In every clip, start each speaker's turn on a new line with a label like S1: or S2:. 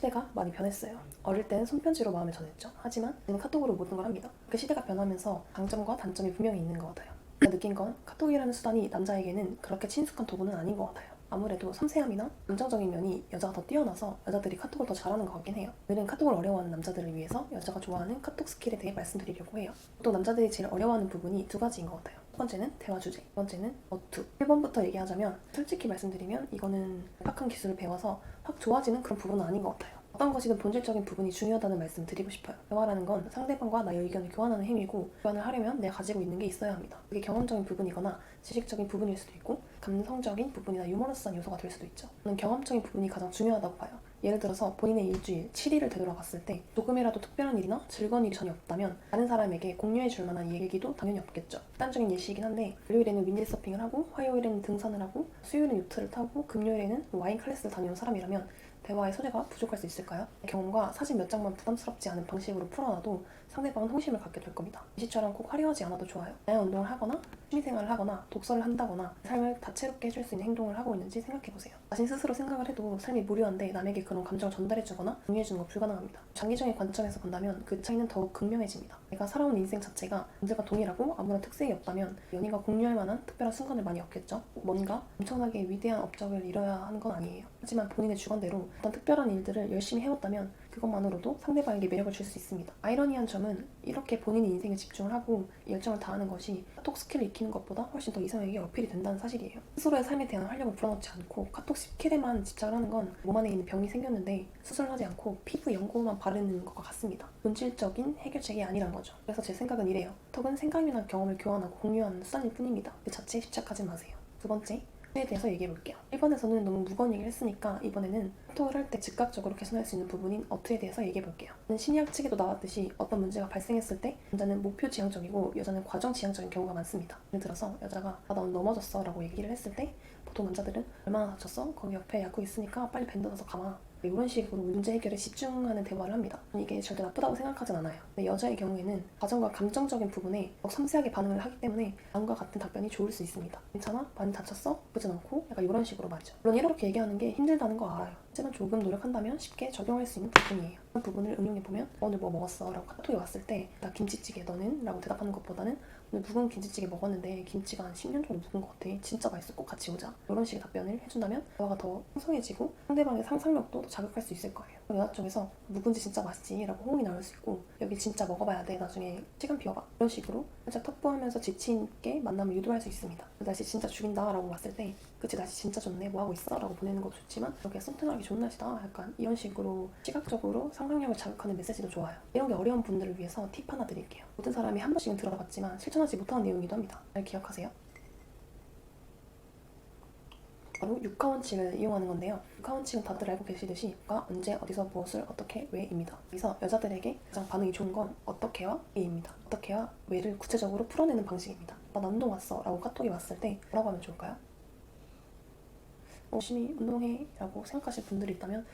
S1: 시대가 많이 변했어요. 어릴 때는 손편지로 마음을 전했죠. 하지만 이제는 카톡으로 모든 걸 합니다. 그 시대가 변하면서 장점과 단점이 분명히 있는 것 같아요. 제가 느낀 건 카톡이라는 수단이 남자에게는 그렇게 친숙한 도구는 아닌 것 같아요. 아무래도 섬세함이나 감정적인 면이 여자가 더 뛰어나서 여자들이 카톡을 더 잘하는 것 같긴 해요. 오늘은 카톡을 어려워하는 남자들을 위해서 여자가 좋아하는 카톡 스킬에 대해 말씀드리려고 해요. 또 남자들이 제일 어려워하는 부분이 두 가지인 것 같아요. 첫 번째는 대화 주제, 두 번째는 어투. 1번부터 얘기하자면 솔직히 말씀드리면 이거는 얄팍한 기술을 배워서 확 좋아지는 그런 부분은 아닌 것 같아요. 어떤 것이든 본질적인 부분이 중요하다는 말씀 드리고 싶어요. 대화라는 건 상대방과 나의 의견을 교환하는 행위고, 교환을 하려면 내가 가지고 있는 게 있어야 합니다. 그게 경험적인 부분이거나 지식적인 부분일 수도 있고, 감성적인 부분이나 유머러스한 요소가 될 수도 있죠. 저는 경험적인 부분이 가장 중요하다고 봐요. 예를 들어서 본인의 일주일 7일을 되돌아봤을 때 조금이라도 특별한 일이나 즐거운 일이 전혀 없다면 다른 사람에게 공유해 줄 만한 얘기도 당연히 없겠죠. 극단적인 예시이긴 한데, 월요일에는 윈드서핑을 하고, 화요일에는 등산을 하고, 수요일은 요트를 타고, 금요일에는 와인 클래스를 다녀온 사람이라면 대화의 소재가 부족할 수 있을까요? 경험과 사진 몇 장만 부담스럽지 않은 방식으로 풀어놔도 상대방은 호기심을 갖게 될 겁니다. 이시처럼 꼭 화려하지 않아도 좋아요. 다양한 운동을 하거나 취미생활을 하거나 독서를 한다거나 삶을 다채롭게 해줄 수 있는 행동을 하고 있는지 생각해보세요. 자신 스스로 생각을 해도 삶이 무료한데 남에게 그런 감정을 전달해주거나 공유해주는 건 불가능합니다. 장기적인 관점에서 본다면 그 차이는 더욱 극명해집니다. 내가 살아온 인생 자체가 남들과 동일하고 아무런 특색이 없다면 연인과 공유할 만한 특별한 순간을 많이 없겠죠. 뭔가 엄청나게 위대한 업적을 이뤄야 하는 건 아니에요. 하지만 본인의 주관대로 어떤 특별한 일들을 열심히 해왔다면 그것만으로도 상대방에게 매력을 줄 수 있습니다. 아이러니한 점은 이렇게 본인의 인생에 집중을 하고 열정을 다하는 것이 카톡 스킬을 익히는 것보다 훨씬 더 이성에게 어필이 된다는 사실이에요. 스스로의 삶에 대한 활력을 불어넣지 않고 카톡 스킬에만 집착을 하는 건 몸 안에 있는 병이 생겼는데 수술을 하지 않고 피부 연고만 바르는 것과 같습니다. 본질적인 해결책이 아니란 거죠. 그래서 제 생각은 이래요. 톡은 생각이나 경험을 교환하고 공유하는 수단일 뿐입니다. 그 자체에 집착하지 마세요. 두 번째, 에 대해서 얘기해볼게요. 1번에서는 너무 무거운 얘기를 했으니까 이번에는 카톡을 할 때 즉각적으로 개선할 수 있는 부분인 어투에 대해서 얘기해볼게요. 심리학 책에도 나왔듯이 어떤 문제가 발생했을 때 남자는 목표 지향적이고 여자는 과정 지향적인 경우가 많습니다. 예를 들어서 여자가 나 오늘 넘어졌어 라고 얘기를 했을 때 보통 남자들은 얼마나 다쳤어? 거기 옆에 약국 있으니까 빨리 밴드 넣어서 감아. 이런 식으로 문제 해결에 집중하는 대화를 합니다. 이게 절대 나쁘다고 생각하진 않아요. 근데 여자의 경우에는 가정과 감정적인 부분에 섬세하게 반응을 하기 때문에 다음과 같은 답변이 좋을 수 있습니다. 괜찮아? 많이 다쳤어? 아프진 않고? 약간 이런 식으로 말이죠. 물론 이렇게 얘기하는 게 힘들다는 거 알아요. 하지만 조금 노력한다면 쉽게 적용할 수 있는 부분이에요. 그런 부분을 응용해보면 오늘 뭐 먹었어? 라고 카톡이 왔을 때 나 김치찌개, 너는? 라고 대답하는 것보다는 오늘 묵은 김치찌개 먹었는데 김치가 한 10년 정도 묵은 것 같아. 진짜 맛있어. 꼭 같이 오자. 이런 식의 답변을 해준다면 대화가 더 풍성해지고 상대방의 상상력도 더 자극할 수 있을 거예요. 여자 쪽에서 묵은지 진짜 맛있지? 라고 호응이 나올 수 있고, 여기 진짜 먹어봐야 돼. 나중에 시간 비워봐. 이런 식으로 살짝 턱부하면서 재치 있게 만남을 유도할 수 있습니다. 날씨 진짜 죽인다 라고 봤을 때 그치 날씨 진짜 좋네 뭐하고 있어? 라고 보내는 것도 좋지만 이렇게 썸트나기 좋은 날씨다 약간 이런 식으로 시각적으로 상상력을 자극하는 메시지도 좋아요. 이런 게 어려운 분들을 위해서 팁 하나 드릴게요. 모든 사람이 한 번씩은 들어봤지만 실천하지 못하는 내용이기도 합니다. 잘 기억하세요. 바로 육하원칙을 이용하는 건데요. 육하원칙은 다들 알고 계시듯이 누가, 언제, 어디서, 무엇을, 어떻게, 왜입니다. 그래서 여자들에게 가장 반응이 좋은 건 어떻게와 왜입니다. 어떻게와 왜를 구체적으로 풀어내는 방식입니다. 나 운동 왔어 라고 카톡이 왔을 때 뭐라고 하면 좋을까요? 열심히 운동해 라고 생각하실 분들이 있다면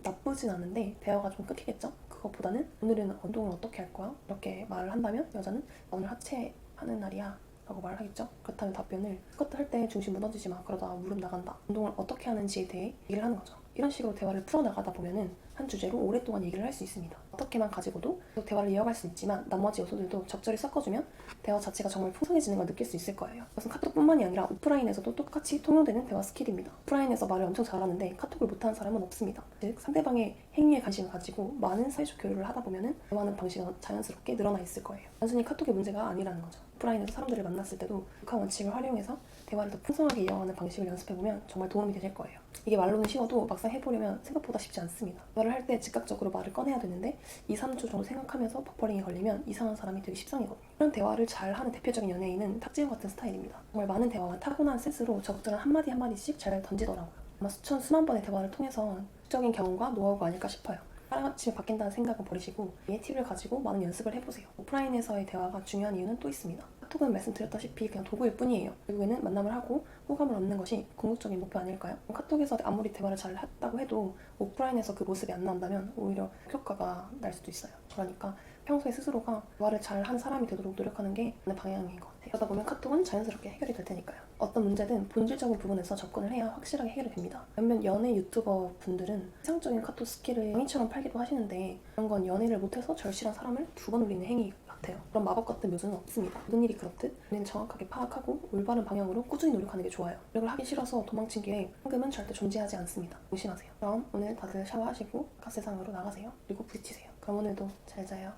S1: 나쁘진 않은데 대화가 좀 끊기겠죠? 그것보다는 오늘은 운동을 어떻게 할 거야? 이렇게 말을 한다면 여자는 오늘 하체 하는 날이야 라고 말을 하겠죠? 그렇다면 답변을 스쿼트 할 때 중심 무너지지 마. 그러다 무릎 나간다. 운동을 어떻게 하는지에 대해 얘기를 하는 거죠. 이런 식으로 대화를 풀어나가다 보면은 한 주제로 오랫동안 얘기를 할 수 있습니다. 어떻게만 가지고도 대화를 이어갈 수 있지만 나머지 요소들도 적절히 섞어주면 대화 자체가 정말 풍성해지는 걸 느낄 수 있을 거예요. 이것은 카톡뿐만이 아니라 오프라인에서도 똑같이 통용되는 대화 스킬입니다. 오프라인에서 말을 엄청 잘하는데 카톡을 못하는 사람은 없습니다. 즉 상대방의 행위에 관심을 가지고 많은 사회적 교류를 하다 보면은 대화하는 방식은 자연스럽게 늘어나 있을 거예요. 단순히 카톡의 문제가 아니라는 거죠. 오프라인에서 사람들을 만났을 때도 육하 원칙을 활용해서 대화를 더 풍성하게 이어가는 방식을 연습해보면 정말 도움이 되실 거예요. 이게 말로는 쉬워도 막상 해보려면 생각보다 쉽지 않습니다. 대화를 할 때 즉각적으로 말을 꺼내야 되는데 2-3주 정도 생각하면서 버퍼링이 걸리면 이상한 사람이 되기 십상이거든요. 이런 대화를 잘하는 대표적인 연예인은 탁지훈 같은 스타일입니다. 정말 많은 대화와 타고난 센스로 적절한 한마디 한마디씩 잘 던지더라고요. 아마 수만 번의 대화를 통해서 수적인 경험과 노하우가 아닐까 싶어요. 하루아침에 바뀐다는 생각은 버리시고 이 팁을 가지고 많은 연습을 해보세요. 오프라인에서의 대화가 중요한 이유는 또 있습니다. 카톡은 말씀드렸다시피 그냥 도구일 뿐이에요. 결국에는 만남을 하고 호감을 얻는 것이 궁극적인 목표 아닐까요? 카톡에서 아무리 대화를 잘 했다고 해도 오프라인에서 그 모습이 안 나온다면 오히려 효과가 날 수도 있어요. 그러니까 평소에 스스로가 말을 잘한 사람이 되도록 노력하는 게 맞는 방향인 것 같아요. 그러다 보면 카톡은 자연스럽게 해결이 될 테니까요. 어떤 문제든 본질적인 부분에서 접근을 해야 확실하게 해결이 됩니다. 몇몇 연애 유튜버 분들은 이상적인 카톡 스킬을 행위처럼 팔기도 하시는데 그런 건 연애를 못해서 절실한 사람을 두 번 울리는 행위 같아요. 그런 마법 같은 묘수는 없습니다. 모든 일이 그렇듯 우리는 정확하게 파악하고 올바른 방향으로 꾸준히 노력하는 게 좋아요. 노력을 하기 싫어서 도망친 길에 황금은 절대 존재하지 않습니다. 조심하세요. 그럼 오늘 다들 샤워하시고 바깥 세상으로 나가세요. 그리고 부딪히세요. 그럼 오늘도 잘 자요.